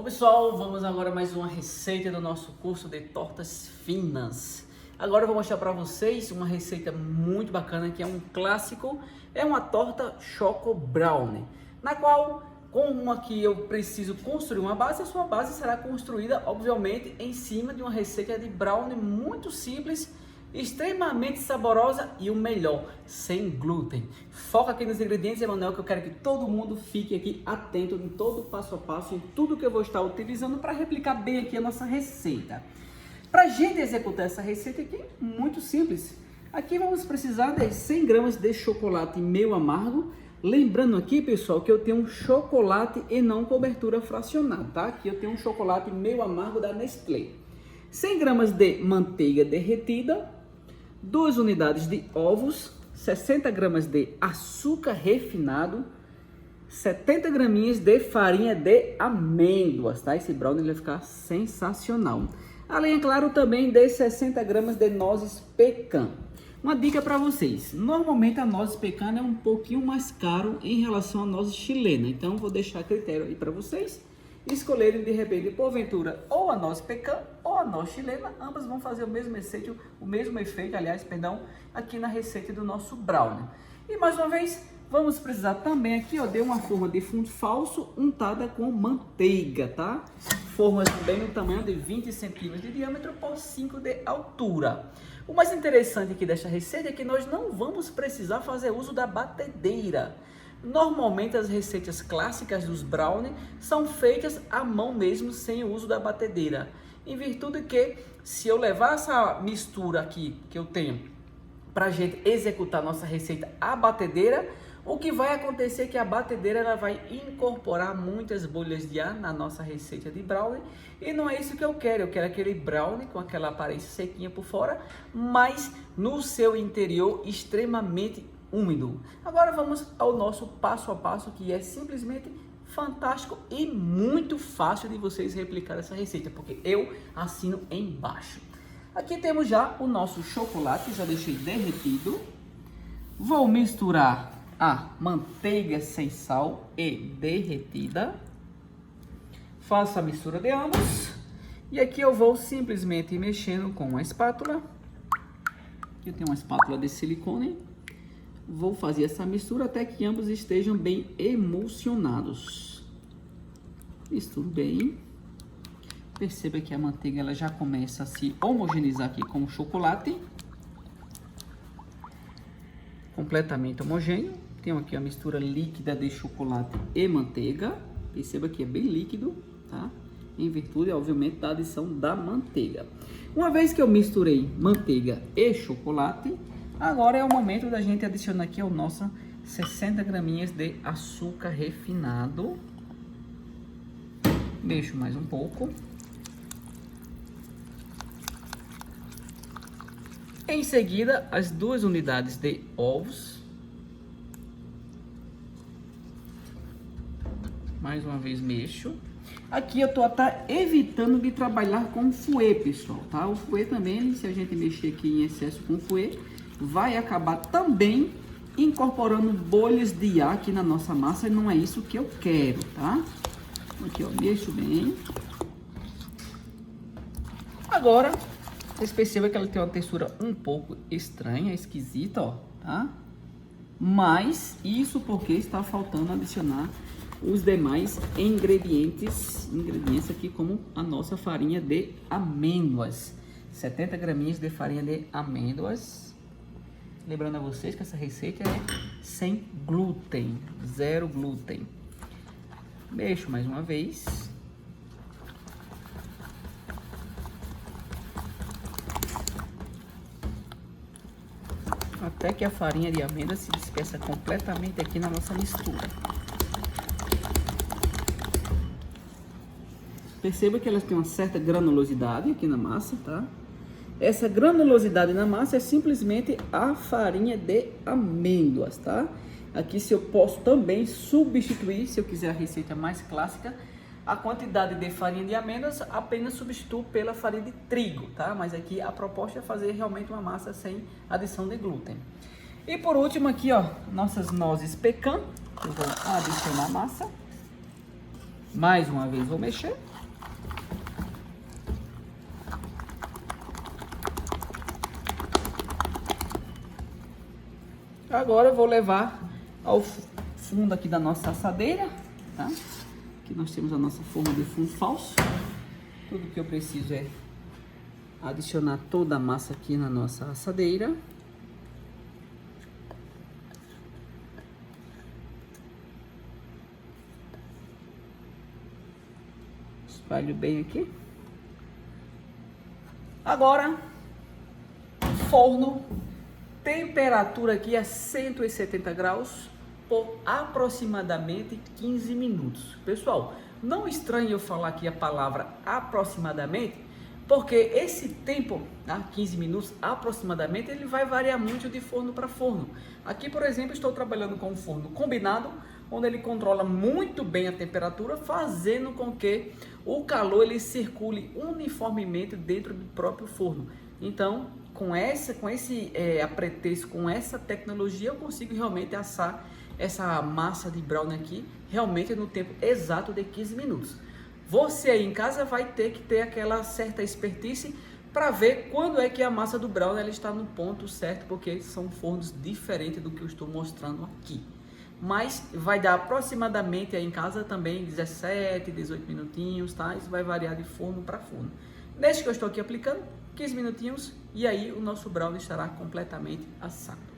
Pessoal, vamos agora a mais uma receita do nosso curso de tortas finas. Agora eu vou mostrar para vocês uma receita muito bacana que é um clássico, é uma torta Choco Brownie, na qual, como aqui eu preciso construir uma base, a sua base será construída, obviamente, em cima de uma receita de brownie muito simples, extremamente saborosa e o melhor, sem glúten. Foca aqui nos ingredientes, Emanuel, que eu quero que todo mundo fique aqui atento em todo o passo a passo, em tudo que eu vou estar utilizando para replicar bem aqui a nossa receita. Para a gente executar essa receita aqui, muito simples. Aqui vamos precisar de 100 gramas de chocolate meio amargo. Lembrando aqui, pessoal, que eu tenho um chocolate e não cobertura fracionada, tá? Aqui eu tenho um chocolate meio amargo da Nestlé. 100 gramas de manteiga derretida, 2 unidades de ovos, 60 gramas de açúcar refinado, 70 graminhas de farinha de amêndoas, tá? Esse brownie vai ficar sensacional. Além, é claro, também de 60 gramas de nozes pecan. Uma dica para vocês, normalmente a noz pecan é um pouquinho mais caro em relação à noz chilena, então vou deixar a critério aí para vocês escolherem de repente, porventura, ou a noz pecan ou a noz chilena, ambas vão fazer o mesmo efeito, aqui na receita do nosso brownie. E mais uma vez, vamos precisar também aqui, ó, de uma forma de fundo falso untada com manteiga, tá? Forma também no tamanho de 20 centímetros de diâmetro por 5 de altura. O mais interessante aqui desta receita é que nós não vamos precisar fazer uso da batedeira. Normalmente as receitas clássicas dos brownie são feitas à mão mesmo, sem o uso da batedeira. Em virtude que, se eu levar essa mistura aqui que eu tenho para a gente executar nossa receita à batedeira, o que vai acontecer é que a batedeira ela vai incorporar muitas bolhas de ar na nossa receita de brownie. E não é isso que eu quero aquele brownie com aquela aparência sequinha por fora, mas no seu interior extremamente úmido. Agora vamos ao nosso passo a passo, que é simplesmente fantástico e muito fácil de vocês replicar essa receita, porque eu assino embaixo. Aqui temos já o nosso chocolate, já deixei derretido. Vou misturar a manteiga sem sal e derretida. Faço a mistura de ambos. E aqui eu vou simplesmente mexendo com uma espátula. Eu tenho uma espátula de silicone. Vou fazer essa mistura até que ambos estejam bem emulsionados. Misturo bem. Perceba que a manteiga ela já começa a se homogeneizar aqui com o chocolate. Completamente homogêneo. Tenho aqui a mistura líquida de chocolate e manteiga. Perceba que é bem líquido, tá? Em virtude, obviamente, da adição da manteiga. Uma vez que eu misturei manteiga e chocolate, agora é o momento da gente adicionar aqui o nosso 60 graminhas de açúcar refinado. Mexo mais um pouco. Em seguida, as 2 unidades de ovos. Mais uma vez mexo. Aqui eu tô até evitando de trabalhar com fouet, pessoal, tá? O fouet também, se a gente mexer aqui em excesso com fouet, vai acabar também incorporando bolhas de ar aqui na nossa massa, e não é isso que eu quero, tá? Aqui, ó, mexo bem. Agora, vocês percebem que ela tem uma textura um pouco estranha, esquisita, ó, tá? Mas isso porque está faltando adicionar os demais ingredientes aqui, como a nossa farinha de amêndoas. 70 graminhas de farinha de amêndoas. Lembrando a vocês que essa receita é sem glúten, 0 glúten. Mexo mais uma vez. Até que a farinha de amêndoas se dispersa completamente aqui na nossa mistura. Perceba que elas têm uma certa granulosidade aqui na massa, tá? Essa granulosidade na massa é simplesmente a farinha de amêndoas, tá? Aqui se eu posso também substituir, se eu quiser a receita mais clássica, a quantidade de farinha de amêndoas apenas substituo pela farinha de trigo, tá? Mas aqui a proposta é fazer realmente uma massa sem adição de glúten. E por último aqui, ó, nossas nozes pecan. Eu vou adicionar a massa. Mais uma vez vou mexer. Agora eu vou levar ao fundo aqui da nossa assadeira, tá? Aqui nós temos a nossa forma de fundo falso. Tudo que eu preciso é adicionar toda a massa aqui na nossa assadeira. Espalho bem aqui. Agora, forno, temperatura aqui a 170 graus por aproximadamente 15 minutos. Pessoal, não estranhe eu falar aqui a palavra aproximadamente, porque esse tempo, tá? 15 minutos aproximadamente, ele vai variar muito de forno para forno. Aqui, por exemplo, estou trabalhando com um forno combinado, onde ele controla muito bem a temperatura, fazendo com que o calor ele circule uniformemente dentro do próprio forno. Então, com esse apretexto, com essa tecnologia, eu consigo realmente assar essa massa de brownie aqui, realmente no tempo exato de 15 minutos. Você aí em casa vai ter que ter aquela certa expertise para ver quando é que a massa do brownie ela está no ponto certo, porque são fornos diferentes do que eu estou mostrando aqui. Mas vai dar aproximadamente aí em casa também 17, 18 minutinhos, tá? Isso vai variar de forno para forno. Neste que eu estou aqui aplicando, 15 minutinhos e aí o nosso brownie estará completamente assado.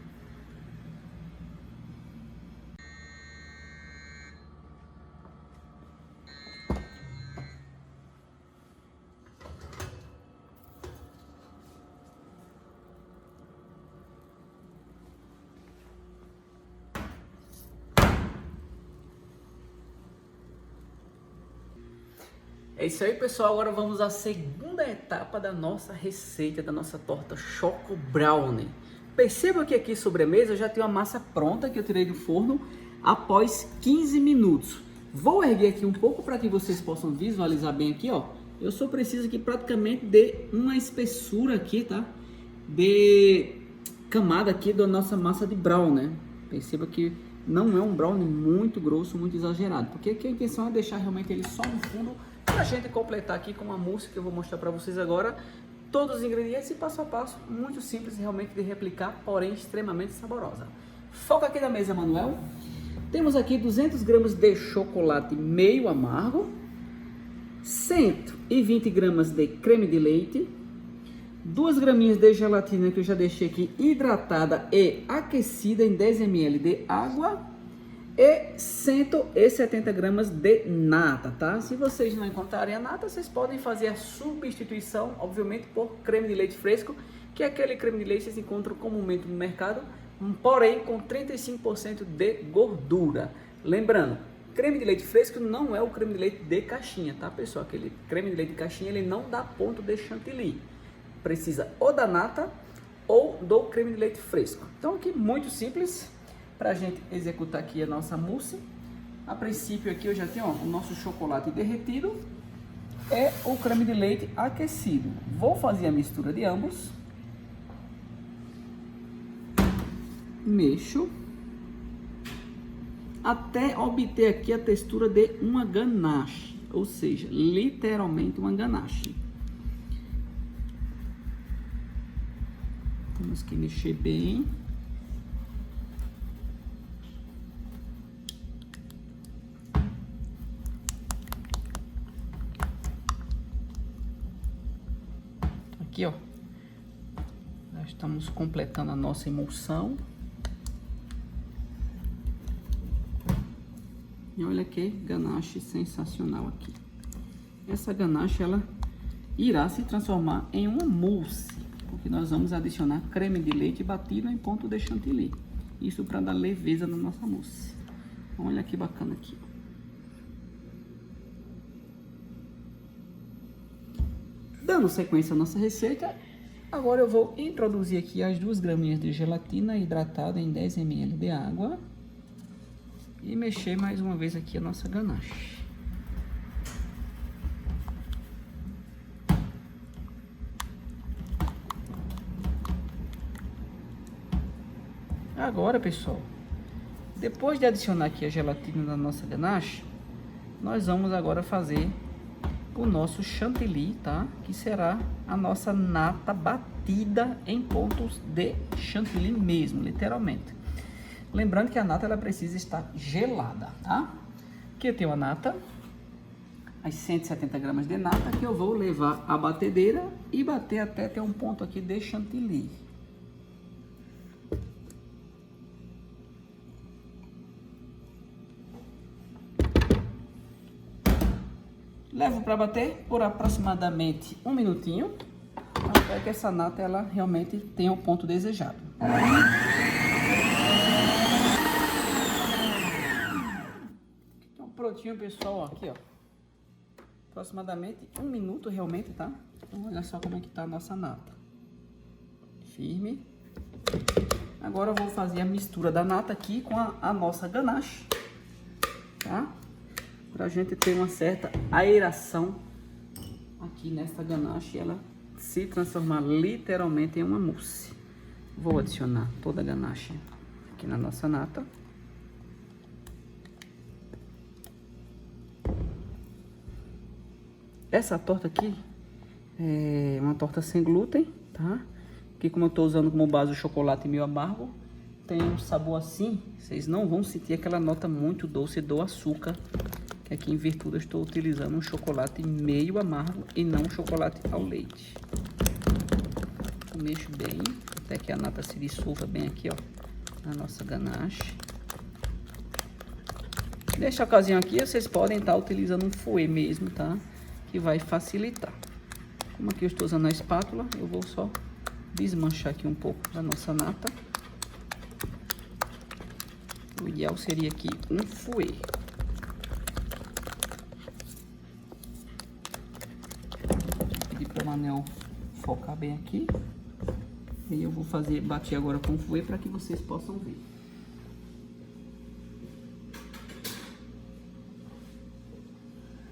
É isso aí, pessoal. Agora vamos à segunda etapa da nossa receita, da nossa torta Choco Brownie. Perceba que aqui sobre a mesa eu já tenho a massa pronta que eu tirei do forno após 15 minutos. Vou erguer aqui um pouco para que vocês possam visualizar bem aqui, ó. Eu só preciso aqui praticamente de uma espessura aqui, tá? De camada aqui da nossa massa de brownie, né? Perceba que não é um brownie muito grosso, muito exagerado, porque aqui a intenção é deixar realmente ele só no fundo, para a gente completar aqui com uma mousse que eu vou mostrar para vocês agora, todos os ingredientes e passo a passo, muito simples realmente de replicar, porém extremamente saborosa. Foca aqui na mesa, Manuel. Temos aqui 200 gramas de chocolate meio amargo, 120 gramas de creme de leite, 2 graminhas de gelatina que eu já deixei aqui hidratada e aquecida em 10 ml de água e 170 gramas de nata, tá? Se vocês não encontrarem a nata, vocês podem fazer a substituição, obviamente, por creme de leite fresco, que é aquele creme de leite que vocês encontram comumente no mercado, porém com 35% de gordura. Lembrando, creme de leite fresco não é o creme de leite de caixinha, tá, pessoal? Aquele creme de leite de caixinha, ele não dá ponto de chantilly. Precisa ou da nata ou do creme de leite fresco. Então aqui muito simples para a gente executar aqui a nossa mousse. A princípio aqui eu já tenho, ó, o nosso chocolate derretido e o creme de leite aquecido. Vou fazer a mistura de ambos. Mexo até obter aqui a textura de uma ganache, ou seja, literalmente uma ganache. Temos que mexer bem. Aqui, ó, nós estamos completando a nossa emulsão. E olha que ganache sensacional aqui. Essa ganache, ela irá se transformar em uma mousse, porque nós vamos adicionar creme de leite batido em ponto de chantilly. Isso para dar leveza na nossa mousse. Olha que bacana aqui. Dando sequência à nossa receita, agora eu vou introduzir aqui as 2 graminhas de gelatina hidratada em 10 ml de água e mexer mais uma vez aqui a nossa ganache. Agora, pessoal, depois de adicionar aqui a gelatina na nossa ganache, nós vamos agora fazer o nosso chantilly, tá? Que será a nossa nata batida em pontos de chantilly mesmo, literalmente. Lembrando que a nata ela precisa estar gelada, tá? Aqui eu tenho a nata, as 170 gramas de nata, que eu vou levar à batedeira e bater até ter um ponto aqui de chantilly. Levo para bater por aproximadamente 1 minutinho, até que essa nata ela realmente tenha o ponto desejado. Então prontinho, pessoal, ó, aqui ó, aproximadamente 1 minuto realmente, tá? Então olha só como é que tá a nossa nata, firme. Agora eu vou fazer a mistura da nata aqui com a nossa ganache, tá? Pra gente ter uma certa aeração aqui nessa ganache, ela se transformar literalmente em uma mousse. Vou adicionar toda a ganache aqui na nossa nata. Essa torta aqui é uma torta sem glúten, tá? Que como eu tô usando como base o chocolate meio amargo, tem um sabor assim, vocês não vão sentir aquela nota muito doce do açúcar. Que aqui em Virtude eu estou utilizando um chocolate meio amargo e não um chocolate ao leite. Eu mexo bem, até que a nata se dissolva bem aqui, ó, na nossa ganache. Nesta ocasião aqui, vocês podem estar utilizando um fouet mesmo, tá? Que vai facilitar. Como aqui eu estou usando a espátula, eu vou só desmanchar aqui um pouco da nossa nata. O ideal seria aqui um fouet. O anel focar bem aqui e eu vou bater agora com o fouet para que vocês possam ver.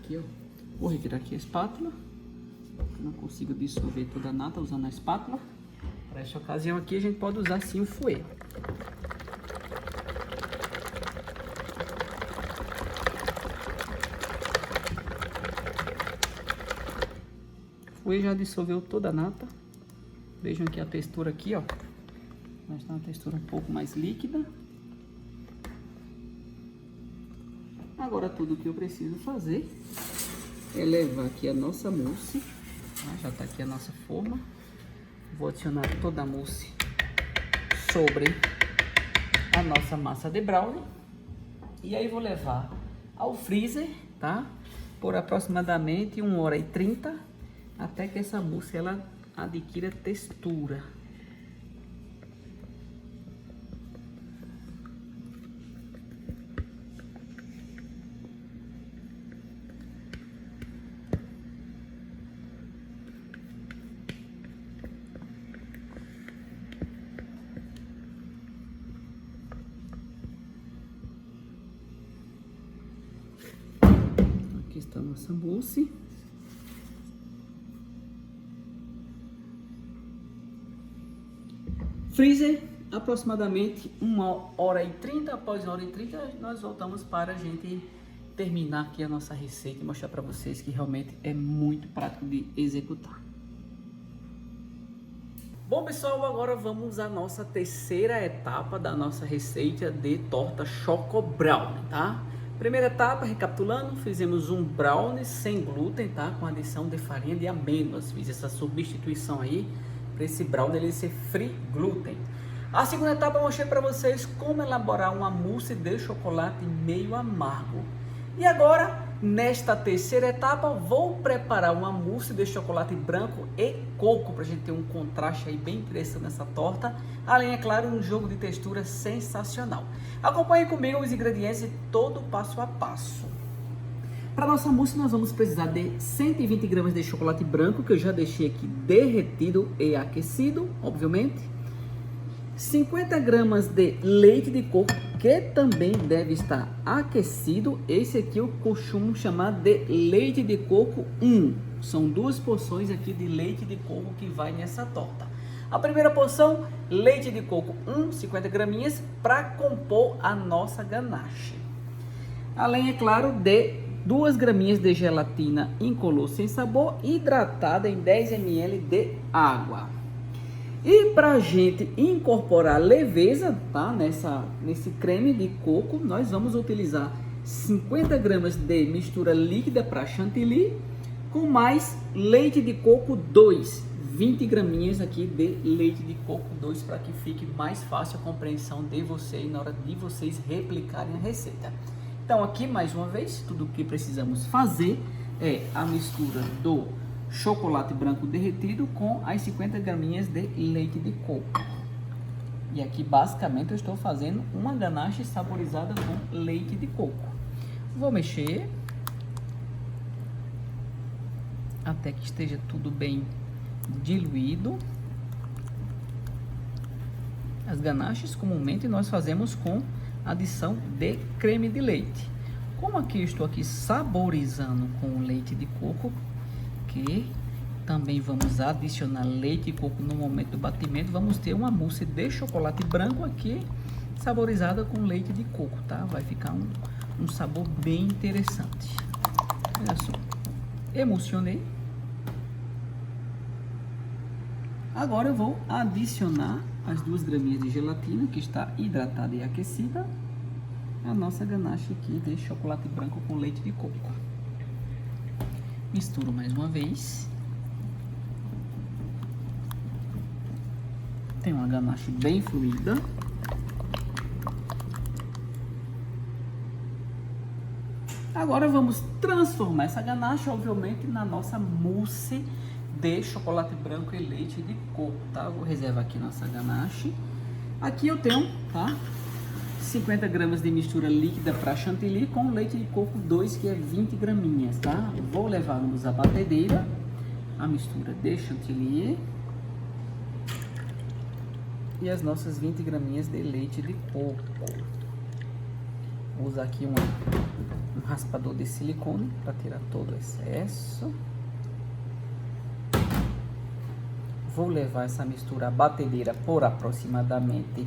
Aqui, ó, vou retirar aqui a espátula, não consigo dissolver toda a nata usando a espátula. Para esta ocasião aqui a gente pode usar sim o fouet. O fouet já dissolveu toda a nata. Vejam que a textura aqui, ó, vai estar uma textura um pouco mais líquida. Agora tudo que eu preciso fazer é levar aqui a nossa mousse, tá? Já tá aqui a nossa forma. Vou adicionar toda a mousse sobre a nossa massa de brownie. E aí vou levar ao freezer, tá? Por aproximadamente 1h30, até que essa mousse ela adquira textura. Aqui está a nossa mousse. Freezer, aproximadamente 1h30. Após 1h30 nós voltamos para a gente terminar aqui a nossa receita e mostrar para vocês que realmente é muito prático de executar. Bom pessoal, agora vamos à nossa terceira etapa da nossa receita de torta Choco Brownie, tá? Primeira etapa, recapitulando, fizemos um brownie sem glúten, tá? Com adição de farinha de amêndoas. Fiz essa substituição aí para esse brownie ele ser free glúten. A segunda etapa eu mostrei para vocês como elaborar uma mousse de chocolate meio amargo. E agora, nesta terceira etapa, vou preparar uma mousse de chocolate branco e coco para a gente ter um contraste aí bem interessante nessa torta. Além, é claro, um jogo de textura sensacional. Acompanhe comigo os ingredientes e todo passo a passo. Para nossa mousse nós vamos precisar de 120 gramas de chocolate branco, que eu já deixei aqui derretido e aquecido, obviamente. 50 gramas de leite de coco, que também deve estar aquecido. Esse aqui eu costumo chamar de leite de coco 1. São 2 porções aqui de leite de coco que vai nessa torta. A primeira porção, leite de coco 1, 50 graminhas, para compor a nossa ganache. Além, é claro, de 2 graminhas de gelatina incolor sem sabor, hidratada em 10 ml de água. E para a gente incorporar leveza, tá? Nesse creme de coco, nós vamos utilizar 50 gramas de mistura líquida para chantilly, com mais leite de coco 2, 20 graminhas aqui de leite de coco 2, para que fique mais fácil a compreensão de vocês na hora de vocês replicarem a receita. Então aqui mais uma vez, tudo o que precisamos fazer é a mistura do chocolate branco derretido com as 50 graminhas de leite de coco. E aqui basicamente eu estou fazendo uma ganache saborizada com leite de coco. Vou mexer até que esteja tudo bem diluído. As ganaches comumente nós fazemos com adição de creme de leite. Como aqui eu estou aqui saborizando com leite de coco, que também vamos adicionar leite de coco no momento do batimento, vamos ter uma mousse de chocolate branco aqui saborizada com leite de coco, tá? Vai ficar um sabor bem interessante. Olha só, emulsionei. Agora eu vou adicionar as 2 graminhas de gelatina, que está hidratada e aquecida, a nossa ganache aqui de chocolate branco com leite de coco. Misturo mais uma vez. Tem uma ganache bem fluida. Agora vamos transformar essa ganache, obviamente, na nossa mousse de chocolate branco e leite de coco, tá? Vou reservar aqui nossa ganache. Aqui eu tenho, tá? 50 gramas de mistura líquida para chantilly com leite de coco 2, que é 20 graminhas, tá? Vou levar-nos à batedeira, a mistura de chantilly e as nossas 20 graminhas de leite de coco. Vou usar aqui um raspador de silicone para tirar todo o excesso. Vou levar essa mistura à batedeira por aproximadamente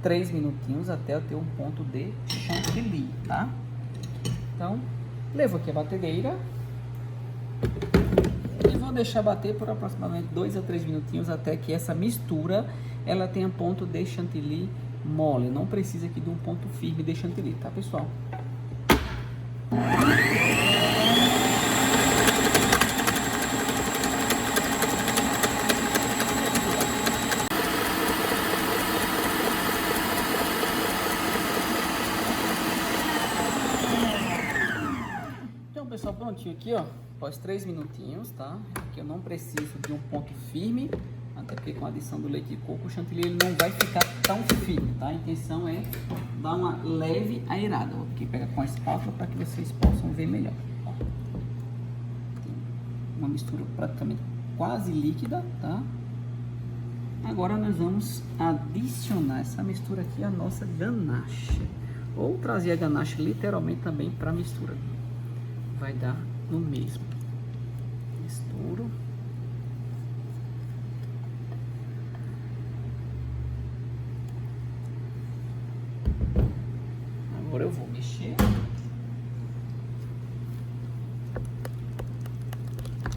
3 minutinhos até eu ter um ponto de chantilly, tá? Então, levo aqui a batedeira e vou deixar bater por aproximadamente 2 a 3 minutinhos até que essa mistura ela tenha ponto de chantilly mole. Não precisa aqui de um ponto firme de chantilly, tá, pessoal? Pessoal, prontinho aqui, ó, após 3 minutinhos, tá? Aqui eu não preciso de um ponto firme, até porque com a adição do leite de coco, o chantilly ele não vai ficar tão firme, tá? A intenção é dar uma leve aerada. Vou aqui pegar com a espátula para que vocês possam ver melhor. Ó. Uma mistura praticamente quase líquida, tá? Agora nós vamos adicionar essa mistura aqui à nossa ganache, ou trazer a ganache literalmente também para a mistura. Vai dar no mesmo. Misturo. Agora eu vou mexer.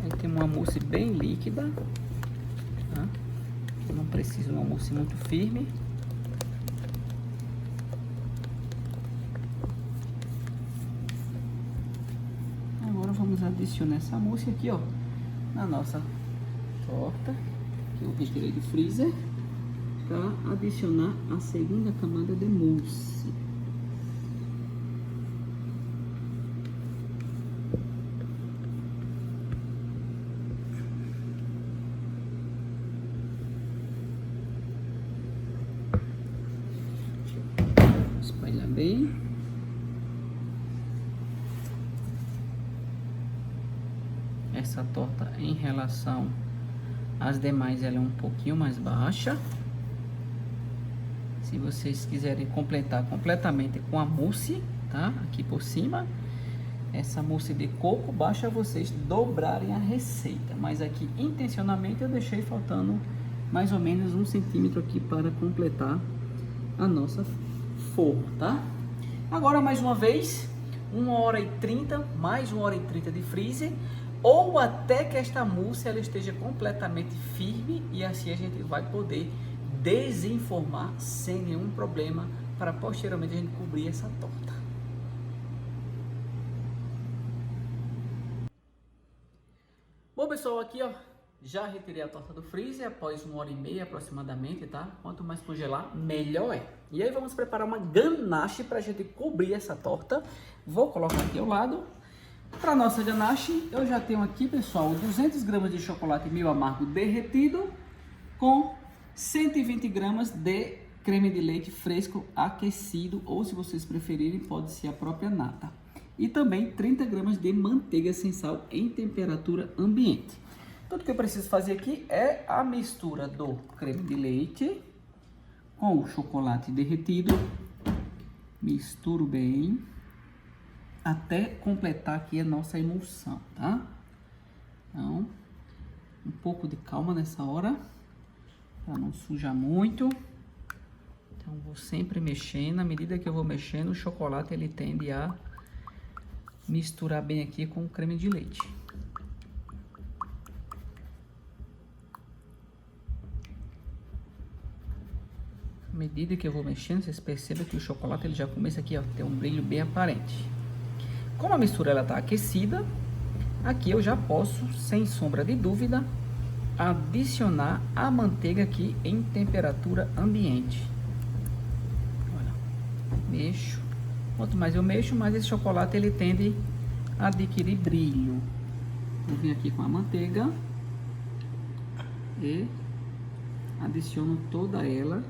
Aí tem uma mousse bem líquida, tá? Eu não preciso de uma mousse muito firme. Vamos adicionar essa mousse aqui, ó, na nossa torta, que eu retirei do freezer, para adicionar a segunda camada de mousse. Espalhar bem. Essa torta, em relação às demais, ela é um pouquinho mais baixa. Se vocês quiserem completar completamente com a mousse, tá? Aqui por cima, essa mousse de coco, basta vocês dobrarem a receita. Mas aqui, intencionalmente, eu deixei faltando mais ou menos 1 centímetro aqui para completar a nossa forma, tá? Agora, mais uma vez, 1h30, mais 1h30 de freezer, ou até que esta mousse ela esteja completamente firme, e assim a gente vai poder desenformar sem nenhum problema para posteriormente a gente cobrir essa torta. Bom pessoal, aqui ó, já retirei a torta do freezer após 1h30 aproximadamente, tá? Quanto mais congelar, melhor é. E aí vamos preparar uma ganache para a gente cobrir essa torta. Vou colocar aqui ao lado. Para nossa ganache, eu já tenho aqui, pessoal, 200 gramas de chocolate meio amargo derretido com 120 gramas de creme de leite fresco aquecido, ou se vocês preferirem, pode ser a própria nata. E também 30 gramas de manteiga sem sal em temperatura ambiente. Tudo que eu preciso fazer aqui é a mistura do creme de leite com o chocolate derretido. Misturo bem até completar aqui a nossa emulsão, tá? Então, um pouco de calma nessa hora, para não sujar muito. Então, vou sempre mexendo. À medida que eu vou mexendo, o chocolate ele tende a misturar bem aqui com o creme de leite. À medida que eu vou mexendo, vocês percebem que o chocolate ele já começa aqui, ó, ter um brilho bem aparente. Como a mistura ela tá aquecida, aqui eu já posso, sem sombra de dúvida, adicionar a manteiga aqui em temperatura ambiente. Olha, mexo. Quanto mais eu mexo, mais esse chocolate ele tende a adquirir brilho. Vou vir aqui com a manteiga e adiciono toda ela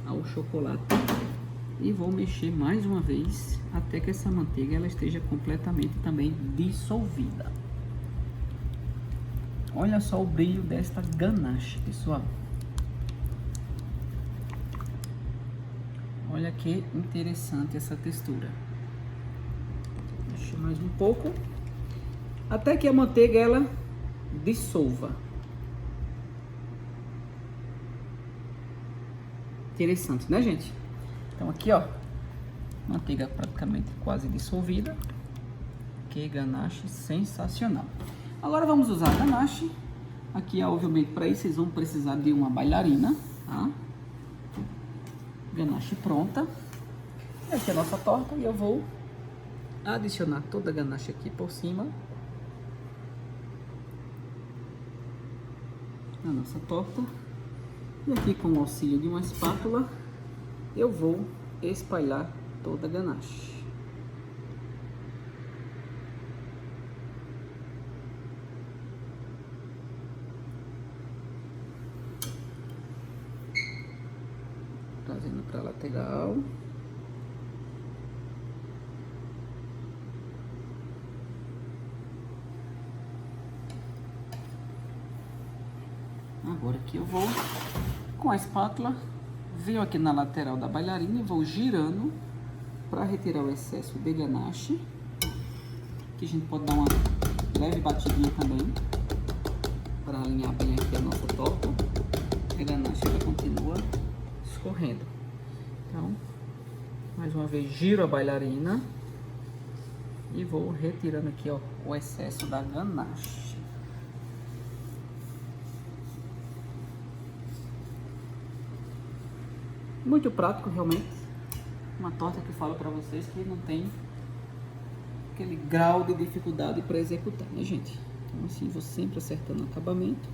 ao chocolate e vou mexer mais uma vez até que essa manteiga ela esteja completamente também dissolvida. Olha só o brilho desta ganache, pessoal. Olha que interessante essa textura. Deixa mais um pouco até que a manteiga ela dissolva. Interessante, né, gente? Então aqui, ó, manteiga praticamente quase dissolvida. Que ganache sensacional. Agora vamos usar a ganache. Aqui, obviamente, para isso vocês vão precisar de uma bailarina, tá? Ganache pronta. E aqui a nossa torta e eu vou adicionar toda a ganache aqui por cima da nossa torta. E aqui com o auxílio de uma espátula eu vou espalhar toda a ganache. Trazendo para a lateral. Agora aqui eu vou com a espátula, venho aqui na lateral da bailarina e vou girando para retirar o excesso de ganache. Aqui a gente pode dar uma leve batidinha também para alinhar bem aqui a nossa torta. A ganache ela continua escorrendo. Então, mais uma vez giro a bailarina e vou retirando aqui, ó, o excesso da ganache. Muito prático, realmente. Uma torta que eu falo pra vocês que não tem aquele grau de dificuldade para executar, né, gente? Então, assim, vou sempre acertando o acabamento.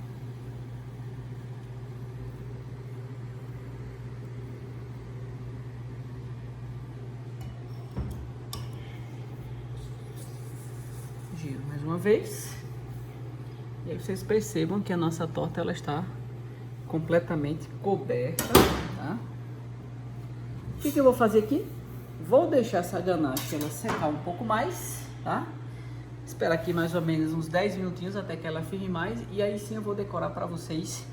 Giro mais uma vez. E aí vocês percebam que a nossa torta ela está completamente coberta, tá? O que eu vou fazer aqui? Vou deixar essa ganache ela secar um pouco mais, tá? Esperar aqui mais ou menos uns 10 minutinhos até que ela firme mais. E aí sim eu vou decorar para vocês,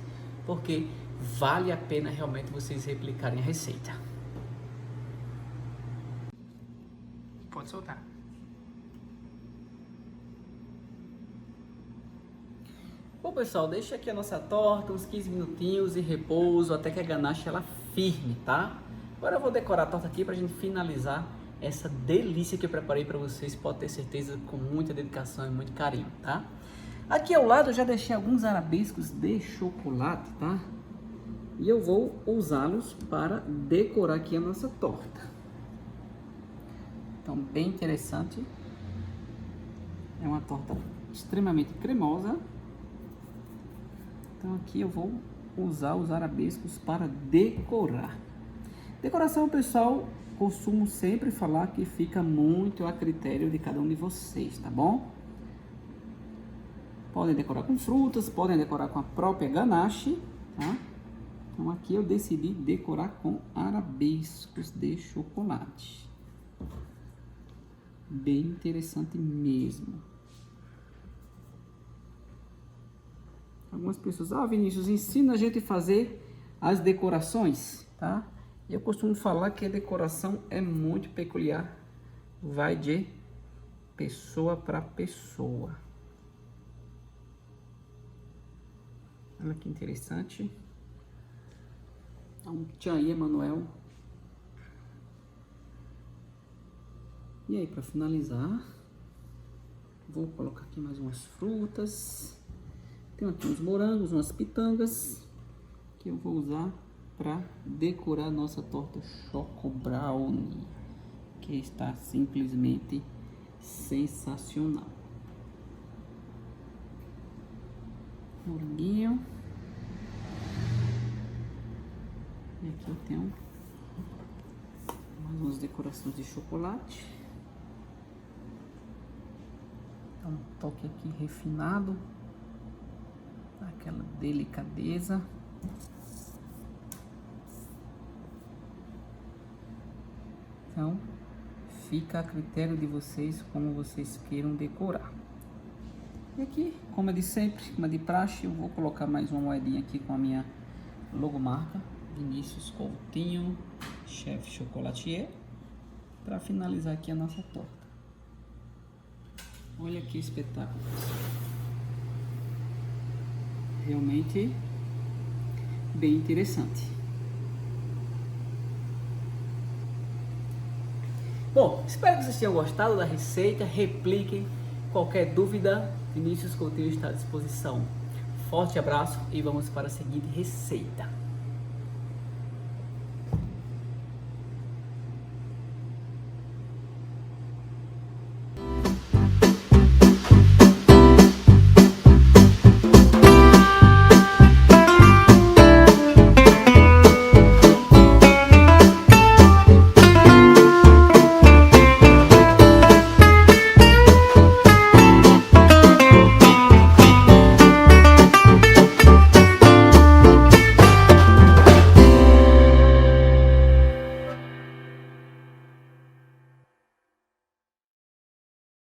porque vale a pena realmente vocês replicarem a receita. Pode soltar. Bom pessoal, deixa aqui a nossa torta uns 15 minutinhos em repouso até que a ganache ela firme, tá? Agora eu vou decorar a torta aqui pra gente finalizar essa delícia que eu preparei para vocês, pode ter certeza, com muita dedicação e muito carinho, tá? Aqui ao lado eu já deixei alguns arabescos de chocolate, tá? E eu vou usá-los para decorar aqui a nossa torta. Então, bem interessante. É uma torta extremamente cremosa. Então aqui eu vou usar os arabescos para decorar. Decoração, pessoal, costumo sempre falar que fica muito a critério de cada um de vocês, tá bom? Podem decorar com frutas, podem decorar com a própria ganache, tá? Então aqui eu decidi decorar com arabescos de chocolate. Bem interessante mesmo. Algumas pessoas, Vinícius, ensina a gente a fazer as decorações, tá? Eu costumo falar que a decoração é muito peculiar, vai de pessoa para pessoa. Olha que interessante. Um tchau aí, Emanuel. E aí, para finalizar, vou colocar aqui mais umas frutas. Tenho aqui uns morangos, umas pitangas, que eu vou usar para decorar a nossa torta Choco Brownie, que está simplesmente sensacional. Moranguinho. E aqui eu tenho mais umas decorações de chocolate. Um toque aqui refinado, aquela delicadeza. Então, fica a critério de vocês como vocês queiram decorar. E aqui, como é de sempre, como é de praxe, eu vou colocar mais uma moedinha aqui com a minha logomarca, Vinícius Coutinho, Chef Chocolatier, para finalizar aqui a nossa torta. Olha que espetáculo! Realmente bem interessante. Bom, espero que vocês tenham gostado da receita. Repliquem. Qualquer dúvida, Vinícius Coutinho está à disposição. Forte abraço e vamos para a seguinte receita.